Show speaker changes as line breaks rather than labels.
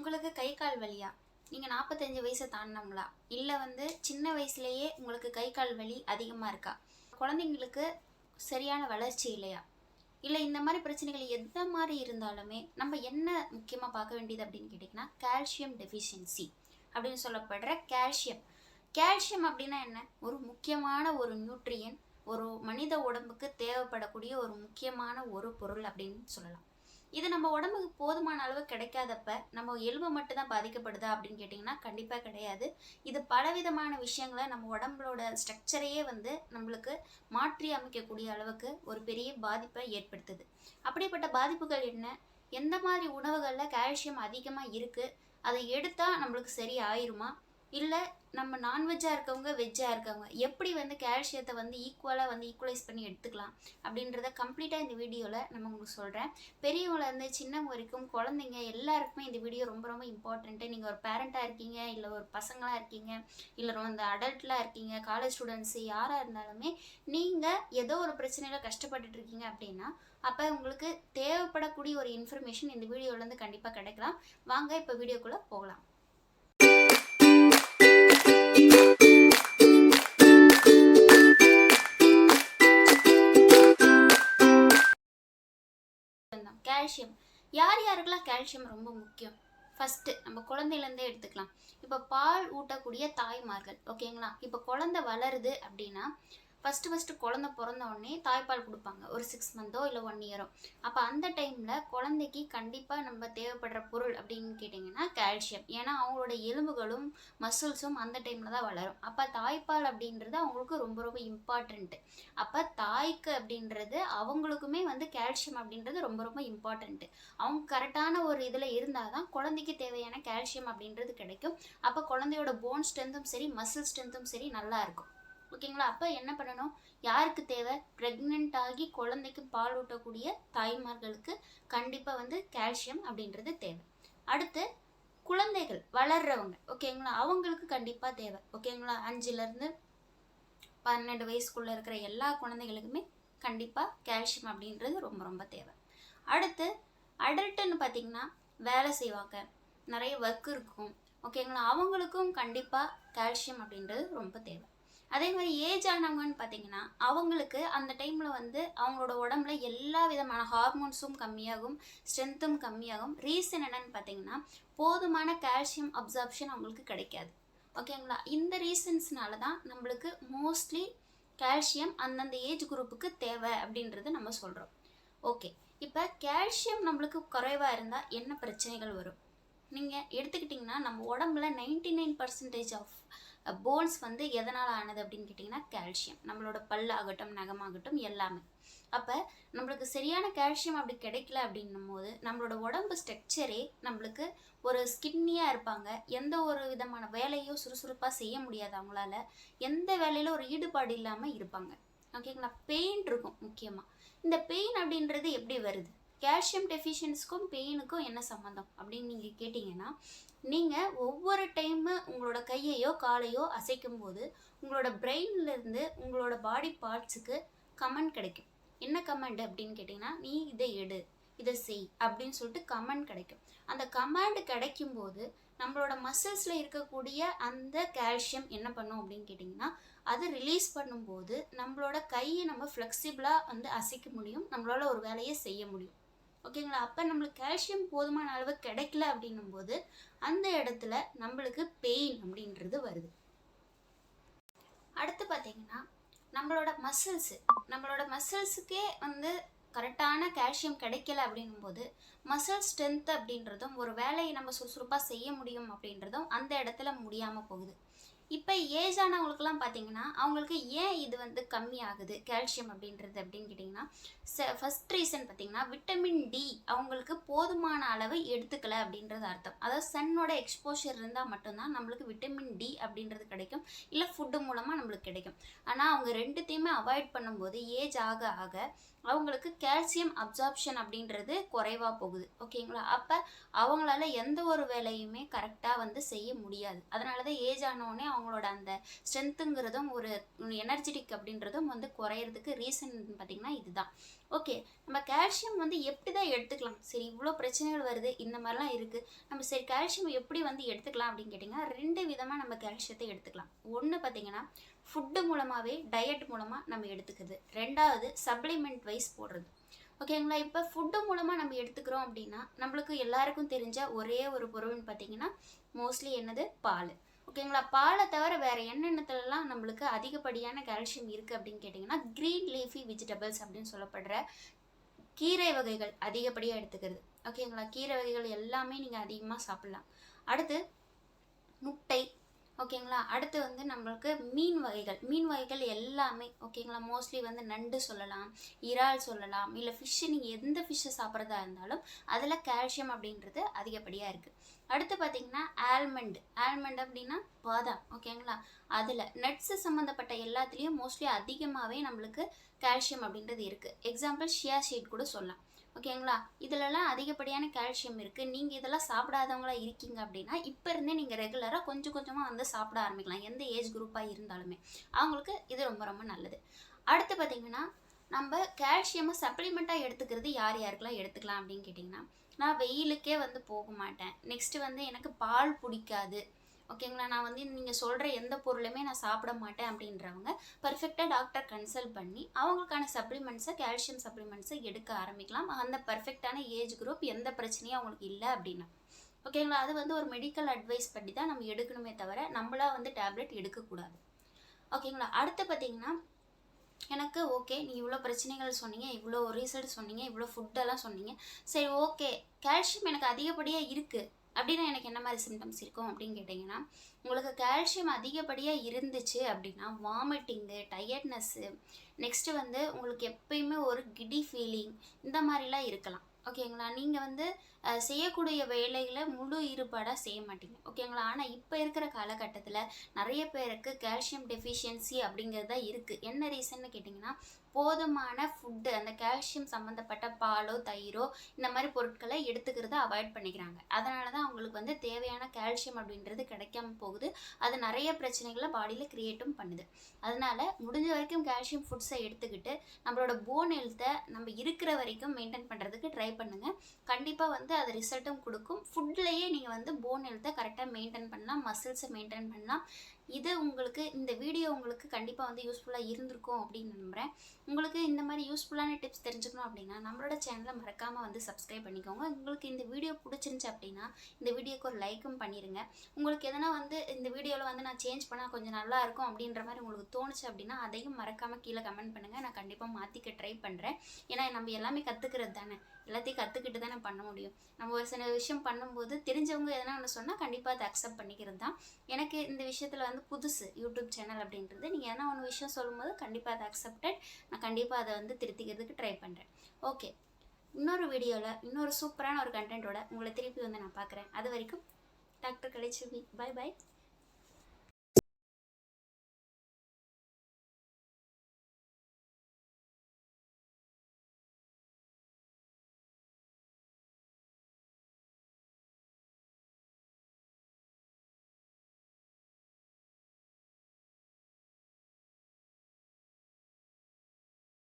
உங்களுக்கு கை கால் வலியா? நீங்கள் 45 வயசை தாண்டினவங்களா? இல்லை சின்ன வயசுலேயே உங்களுக்கு கை கால் வலி அதிகமாக இருக்கா? குழந்தைங்களுக்கு சரியான வளர்ச்சி இல்லையா? இல்லை இந்த மாதிரி பிரச்சனைகள் எந்த மாதிரி இருந்தாலுமே நம்ம என்ன முக்கியமாக பார்க்க வேண்டியது அப்படின்னு கேட்டிங்கன்னா கால்சியம் டெஃபிஷியன்சி அப்படின்னு சொல்லப்படுற கால்சியம். கால்சியம் அப்படின்னா என்ன? ஒரு முக்கியமான ஒரு நியூட்ரியன், ஒரு மனித உடம்புக்கு தேவைப்படக்கூடிய ஒரு முக்கியமான ஒரு பொருள் அப்படின்னு சொல்லலாம். இது நம்ம உடம்புக்கு போதுமான அளவு கிடைக்காதப்ப நம்ம எலும்பு மட்டும்தான் பாதிக்கப்படுதா அப்படின்னு கேட்டிங்கன்னா கண்டிப்பாக கிடையாது. இது பலவிதமான விஷயங்களை நம்ம உடம்புலோட ஸ்ட்ரக்சரையே நம்மளுக்கு மாற்றி அமைக்கக்கூடிய அளவுக்கு ஒரு பெரிய பாதிப்பை ஏற்படுத்துது. அப்படிப்பட்ட பாதிப்புகள் என்ன? எந்த மாதிரி உணவுகளில் கால்சியம் அதிகமாக இருக்குது, அதை எடுத்தால் நம்மளுக்கு சரி ஆயிருமா? இல்லை நம்ம நான்வெஜ்ஜாக இருக்கவங்க வெஜ்ஜாக இருக்கவங்க எப்படி கால்சியத்தை ஈக்குவலாக ஈக்குவலைஸ் பண்ணி எடுத்துக்கலாம் அப்படின்றத கம்ப்ளீட்டாக இந்த வீடியோவில் நம்ம உங்களுக்கு சொல்கிறேன். பெரியவங்கலேருந்து சின்னவங்க வரைக்கும் குழந்தைங்க எல்லாருக்குமே இந்த வீடியோ ரொம்ப ரொம்ப இம்பார்ட்டண்ட்டு. நீங்கள் ஒரு பேரண்ட்டாக இருக்கீங்க, இல்லை ஒரு பசங்களாக இருக்கீங்க, இல்லை ரொம்ப அடல்ட்லாம் இருக்கீங்க, காலேஜ் ஸ்டூடெண்ட்ஸு யாராக இருந்தாலுமே நீங்கள் ஏதோ ஒரு பிரச்சனையில் கஷ்டப்பட்டுட்டு இருக்கீங்க அப்படின்னா அப்போ உங்களுக்கு தேவைப்படக்கூடிய ஒரு இன்ஃபர்மேஷன் இந்த வீடியோவிலேருந்து கண்டிப்பாக கிடைக்கலாம். வாங்க இப்போ வீடியோக்குள்ளே போகலாம். கால்சியம் யார் யாருக்கெல்லாம் கால்சியம் ரொம்ப முக்கியம்? ஃபஸ்ட்டு நம்ம குழந்தையிலேருந்தே எடுத்துக்கலாம். இப்போ பால் ஊட்டக்கூடிய தாய்மார்கள், ஓகேங்களா? இப்போ குழந்தை வளருது அப்படின்னா ஃபஸ்ட்டு குழந்தை பிறந்த உடனே தாய்ப்பால் கொடுப்பாங்க, ஒரு 6 மந்த்தோ இல்லை 1 இயரோ. அப்போ அந்த டைமில் குழந்தைக்கு கண்டிப்பாக நம்ம தேவைப்படுற பொருள் அப்படின்னு கேட்டிங்கன்னா கால்சியம். ஏன்னா அவங்களோட எலும்புகளும் மசில்ஸும் அந்த டைமில் தான் வளரும். அப்போ தாய்ப்பால் அப்படின்றது அவங்களுக்கு ரொம்ப ரொம்ப இம்பார்ட்டண்ட்டு. அப்போ தாய்க்கு அப்படின்றது அவங்களுக்குமே கால்சியம் அப்படின்றது ரொம்ப ரொம்ப இம்பார்ட்டண்ட்டு. அவங்க கரெக்டான ஒரு இதில் இருந்தால் தான் குழந்தைக்கு தேவையான கால்சியம் அப்படின்றது கிடைக்கும். அப்போ குழந்தையோட போன் ஸ்ட்ரென்த்தும் சரி, மசில் ஸ்ட்ரென்த்தும் சரி நல்லா இருக்கும். ஓகேங்களா? அப்போ என்ன பண்ணணும்? யாருக்கு தேவை? ப்ரெக்னென்ட் ஆகி குழந்தைக்கு பால் ஊட்டக்கூடிய தாய்மார்களுக்கு கண்டிப்பாக கால்சியம் அப்படின்றது தேவை. அடுத்து குழந்தைகள் வளர்றவங்க, ஓகேங்களா? அவங்களுக்கு கண்டிப்பாக தேவை. ஓகேங்களா? 5லேருந்து 12 வயசுக்குள்ளே இருக்கிற எல்லா குழந்தைகளுக்குமே கண்டிப்பாக கால்சியம் அப்படின்றது ரொம்ப ரொம்ப தேவை. அடுத்து அடல்ட்டுன்னு பார்த்திங்கன்னா வேலை செய்வாங்க, நிறைய ஒர்க் இருக்கும், ஓகேங்களா? அவங்களுக்கும் கண்டிப்பாக கால்சியம் அப்படின்றது ரொம்ப தேவை. அதே மாதிரி ஏஜ் ஆனவங்கன்னு பார்த்தீங்கன்னா அவங்களுக்கு அந்த டைமில் அவங்களோட உடம்புல எல்லா விதமான ஹார்மோன்ஸும் கம்மியாகும், ஸ்ட்ரென்த்தும் கம்மியாகும். ரீசன் என்னன்னு பார்த்தீங்கன்னா போதுமான கால்சியம் அப்சார்ப்ஷன் அவங்களுக்கு கிடைக்காது. ஓகேங்களா? இந்த ரீசன்ஸ்னால தான் நம்மளுக்கு மோஸ்ட்லி கால்சியம் அந்தந்த ஏஜ் குரூப்புக்கு தேவை அப்படின்றது நம்ம சொல்கிறோம். ஓகே, இப்போ கால்சியம் நம்மளுக்கு குறைவாக இருந்தால் என்ன பிரச்சனைகள் வரும்? நீங்கள் எடுத்துக்கிட்டிங்கன்னா நம்ம உடம்புல 99% ஆஃப் போன்ஸ் எதனால் ஆனது அப்படின்னு கேட்டிங்கன்னா கால்சியம். நம்மளோட பல்லாகட்டும், நகமாகட்டும், எல்லாமே. அப்போ நம்மளுக்கு சரியான கால்சியம் அப்படி கிடைக்கல அப்படின்னும் போது நம்மளோட உடம்பு ஸ்ட்ரக்சரே நம்மளுக்கு ஒரு ஸ்கின்னியாக இருப்பாங்க. எந்த ஒரு விதமான வேலையோ சுறுசுறுப்பாக செய்ய முடியாது அவங்களால. எந்த வேலையில் ஒரு ஈடுபாடு இல்லாமல் இருப்பாங்க. ஓகேங்களா? பெயின் இருக்கும் முக்கியமாக. இந்த பெயின் அப்படின்றது எப்படி வருது? கால்சியம் டெஃபிஷியன்ஸுக்கும் பெயினுக்கும் என்ன சம்மந்தம் அப்படின்னு நீங்கள் கேட்டிங்கன்னா நீங்கள் ஒவ்வொரு டைமு உங்களோட கையையோ காலையோ அசைக்கும் போது உங்களோட பிரெயின்லேருந்து உங்களோட பாடி பார்ட்ஸுக்கு கமெண்ட் கிடைக்கும். என்ன கமெண்ட் அப்படின்னு கேட்டிங்கன்னா நீ இதை எடு, இதை செய் அப்படின்னு சொல்லிட்டு கமெண்ட் கிடைக்கும். அந்த கமெண்ட் கிடைக்கும்போது நம்மளோட மசில்ஸில் இருக்கக்கூடிய அந்த கால்சியம் என்ன பண்ணும் அப்படின்னு கேட்டிங்கன்னா அது ரிலீஸ் பண்ணும்போது நம்மளோட கையை நம்ம ஃப்ளெக்சிபிளாக அசைக்க முடியும், நம்மளால ஒரு வேலையை செய்ய முடியும். ஓகேங்களா? அப்போ நம்மளுக்கு கால்சியம் போதுமான அளவு கிடைக்கல அப்படின்னும் போது அந்த இடத்துல நம்மளுக்கு பெயின் அப்படின்றது வருது. அடுத்து பார்த்தீங்கன்னா நம்மளோட மசில்ஸுக்கே கரெக்டான கால்சியம் கிடைக்கல அப்படின்னும் போது மசில் ஸ்ட்ரென்த் அப்படின்றதும் ஒரு வேலையை நம்ம சுறுசுறுப்பாக செய்ய முடியும் அப்படின்றதும் அந்த இடத்துல முடியாமல் போகுது. இப்போ ஏஜ் ஆனவங்களுக்குலாம் பார்த்தீங்கன்னா அவங்களுக்கு ஏன் இது கம்மி ஆகுது கால்சியம் அப்படின்றது அப்படின்னு கேட்டிங்கன்னா ஃபஸ்ட் ரீசன் பார்த்தீங்கன்னா விட்டமின் டி அவங்களுக்கு போதுமான அளவு எடுத்துக்கல அப்படின்றது அர்த்தம். அதாவது சன்னோட எக்ஸ்போஷர் இருந்தால் மட்டும்தான் நம்மளுக்கு விட்டமின் டி அப்படின்றது கிடைக்கும், இல்லை ஃபுட்டு மூலமாக நம்மளுக்கு கிடைக்கும். ஆனால் அவங்க ரெண்டுத்தையுமே அவாய்ட் பண்ணும்போது ஏஜ் ஆக ஆக அவங்களுக்கு கால்சியம் அப்சார்ப்ஷன் அப்படின்றது குறைவாக போகுது. ஓகேங்களா? அப்போ அவங்களால எந்த ஒரு வேலையுமே கரெக்டாக வந்து செய்ய முடியாது. அதனால தான் ஏஜ் ஆனோடனே அவங்களோட அந்த ஸ்ட்ரென்த்துங்கிறதும் ஒரு எனர்ஜெட்டிக் அப்படின்றதும் வந்து குறையிறதுக்கு ரீசன் பார்த்திங்கன்னா இதுதான். ஓகே, நம்ம கால்சியம் வந்து எப்படி தான் எடுத்துக்கலாம்? சரி, இவ்வளோ பிரச்சனைகள் வருது, இந்த மாதிரிலாம் இருக்குது, நம்ம சரி கால்சியம் எப்படி வந்து எடுத்துக்கலாம் அப்படின்னு கேட்டிங்கன்னா 2 விதமாக நம்ம கால்சியத்தை எடுத்துக்கலாம். ஒன்று பார்த்திங்கன்னா ஃபுட்டு மூலமாகவே டயட் மூலமாக நம்ம எடுத்துக்கிறது. 2வது சப்ளிமெண்ட் வைஸ் போடுறது. ஓகேங்களா? இப்போ ஃபுட்டு மூலமாக நம்ம எடுத்துக்கிறோம் அப்படின்னா நம்மளுக்கு எல்லாருக்கும் தெரிஞ்ச ஒரே ஒரு பொருள்னு பார்த்திங்கன்னா மோஸ்ட்லி என்னது? பால். ஓகேங்களா? பாலை தவிர வேறு என்னென்னத்துலலாம் நம்மளுக்கு அதிகப்படியான கால்சியம் இருக்குது அப்படின்னு கேட்டிங்கன்னா க்ரீன் லீஃபி வெஜிடபிள்ஸ் அப்படின்னு சொல்லப்படுற கீரை வகைகள் அதிகப்படியாக எடுத்துக்கிறது. ஓகேங்களா? கீரை வகைகள் எல்லாமே நீங்கள் அதிகமாக சாப்பிட்லாம். அடுத்து முட்டை. ஓகேங்களா? அடுத்து வந்து நம்மளுக்கு மீன் வகைகள் எல்லாமே. ஓகேங்களா? மோஸ்ட்லி வந்து நண்டு சொல்லலாம், இறால் சொல்லலாம், இல்லை ஃபிஷ்ஷு, நீங்கள் எந்த ஃபிஷ்ஷை சாப்பிட்றதா இருந்தாலும் அதில் கால்சியம் அப்படின்றது அதிகப்படியாக இருக்குது. அடுத்து பார்த்திங்கன்னா ஆல்மண்ட் அப்படின்னா பாதாம். ஓகேங்களா? அதில் நட்ஸு சம்மந்தப்பட்ட எல்லாத்துலேயும் மோஸ்ட்லி அதிகமாகவே நம்மளுக்கு கால்சியம் அப்படின்றது இருக்குது. எக்ஸாம்பிள் ஷியா சீட் கூட சொல்லலாம். ஓகேங்களா? இதிலலாம் அதிகப்படியான கால்சியம் இருக்குது. நீங்கள் இதெல்லாம் சாப்பிடாதவங்களா இருக்கீங்க அப்படின்னா இப்போ இருந்தே நீங்கள் ரெகுலராக கொஞ்சம் கொஞ்சமாக வந்து சாப்பிட ஆரம்பிக்கலாம். எந்த ஏஜ் குரூப்பாக இருந்தாலுமே அவங்களுக்கு இது ரொம்ப ரொம்ப நல்லது. அடுத்து பார்த்திங்கன்னா நம்ம கால்சியமை சப்ளிமெண்ட்டாக எடுத்துக்கிறது யார் யாருக்கெல்லாம் எடுத்துக்கலாம் அப்படின்னு கேட்டிங்கன்னா, நான் வெயிலுக்கே வந்து போக மாட்டேன், நெக்ஸ்ட்டு வந்து எனக்கு பால் பிடிக்காது, ஓகேங்களா, நான் வந்து நீங்கள் சொல்கிற எந்த பொருளுமே நான் சாப்பிட மாட்டேன் அப்படின்றவங்க பர்ஃபெக்டாக டாக்டர் கன்சல்ட் பண்ணி அவங்களுக்கான சப்ளிமெண்ட்ஸை, கால்சியம் சப்ளிமெண்ட்ஸை எடுக்க ஆரம்பிக்கலாம். அந்த பர்ஃபெக்டான ஏஜ் குரூப் எந்த பிரச்சனையும் அவங்களுக்கு இல்லை அப்படின்னா. ஓகேங்களா? அது வந்து ஒரு மெடிக்கல் அட்வைஸ் பண்ணி தான் நம்ம எடுக்கணுமே தவிர நம்மளா வந்து டேப்லெட் எடுக்கக்கூடாது. ஓகேங்களா? அடுத்து பார்த்திங்கன்னா எனக்கு ஓகே, நீ இவ்வளோ பிரச்சனைகள் சொன்னீங்க, இவ்வளோ ரிசல்ட் சொன்னீங்க, இவ்வளோ ஃபுட்டெல்லாம் சொன்னீங்க, சரி ஓகே, கால்சியம் எனக்கு அதிகப்படியாக இருக்குது அப்படின்னா எனக்கு என்ன மாதிரி சிம்டம்ஸ் இருக்கும் அப்படின்னு கேட்டிங்கன்னா, உங்களுக்கு கால்சியம் அதிகப்படியாக இருந்துச்சு அப்படின்னா வாமிட்டிங்கு, டயர்ட்னஸ்ஸு, நெக்ஸ்ட்டு வந்து உங்களுக்கு எப்பயுமே ஒரு கிடி ஃபீலிங், இந்த மாதிரிலாம் இருக்கலாம். ஓகேங்களா? நீங்கள் வந்து செய்யக்கூடிய வேலைகளை முழு ஈடுபாடாக செய்ய மாட்டீங்க. ஓகேங்களா? ஆனால் இப்போ இருக்கிற காலகட்டத்தில் நிறைய பேருக்கு கால்சியம் டெஃபிஷியன்சி அப்படிங்கிறது தான் இருக்குது. என்ன ரீசன்னு கேட்டிங்கன்னா, போதுமான ஃபுட்டு, அந்த கால்சியம் சம்மந்தப்பட்ட பாலோ தயிரோ இந்த மாதிரி பொருட்களை எடுத்துக்கிறத அவாய்ட் பண்ணிக்கிறாங்க. அதனால தான் அவங்களுக்கு வந்து தேவையான கால்சியம் அப்படின்றது கிடைக்காம போகுது. அது நிறைய பிரச்சனைகளை பாடியில் க்ரியேட்டும் பண்ணுது. அதனால் முடிஞ்ச வரைக்கும் கால்சியம் ஃபுட்ஸை எடுத்துக்கிட்டு நம்மளோட போன் ஹெல்த்தை நம்ம இருக்கிற வரைக்கும் மெயின்டைன் பண்ணுறதுக்கு ட்ரை பண்ணுங்கள். கண்டிப்பாக வந்து அது ரிசல்ட்டும் கொடுக்கும். ஃபுட்லேயே நீங்கள் வந்து போன் ஹெல்த்தை கரெக்டாக மெயின்டைன் பண்ணலாம், மசில்ஸை மெயின்டைன் பண்ணலாம். இது உங்களுக்கு இந்த வீடியோ உங்களுக்கு கண்டிப்பாக வந்து யூஸ்ஃபுல்லாக இருந்திருக்கும் அப்படின்னு நம்புகிறேன். உங்களுக்கு இந்த மாதிரி யூஸ்ஃபுல்லான டிப்ஸ் தெரிஞ்சுக்கணும் அப்படின்னா நம்மளோட சேனலை மறக்காமல் வந்து சப்ஸ்கிரைப் பண்ணிக்கோங்க. உங்களுக்கு இந்த வீடியோ பிடிச்சிருந்துச்சு அப்படின்னா இந்த வீடியோக்கு ஒரு லைக்கும் பண்ணிடுங்க. உங்களுக்கு எதனா வந்து இந்த வீடியோவில் வந்து நான் சேஞ்ச் பண்ணால் கொஞ்சம் நல்லா இருக்கும் அப்படின்ற மாதிரி உங்களுக்கு தோணுச்சு அப்படின்னா அதையும் மறக்காமல் கீழே கமெண்ட் பண்ணுங்கள். நான் கண்டிப்பாக மாற்றிக்க ட்ரை பண்ணுறேன். ஏன்னா நம்ம எல்லாமே கற்றுக்கிறது தானே, எல்லாத்தையும் கற்றுக்கிட்டு தானே பண்ண முடியும். நம்ம ஒரு சில விஷயம் பண்ணும்போது தெரிஞ்சவங்க எதனா ஒன்று சொன்னால் கண்டிப்பாக அதை அக்செப்ட் பண்ணிக்கிறது தான். எனக்கு இந்த விஷயத்தில் வந்து புதுசு யூடியூப் சேனல் அப்படின்றது. நீங்கள் எதனா ஒன்று விஷயம் சொல்லும்போது கண்டிப்பாக அதை அக்செப்டட், நான் கண்டிப்பாக அதை வந்து திருத்திக்கிறதுக்கு ட்ரை பண்ணுறேன். ஓகே, இன்னொரு வீடியோவில் இன்னொரு சூப்பரான ஒரு கண்டென்ட்டோட உங்களை திருப்பி வந்து நான் பார்க்குறேன். அது வரைக்கும் டாக்டர் கலைச்செல்வி. Bye bye.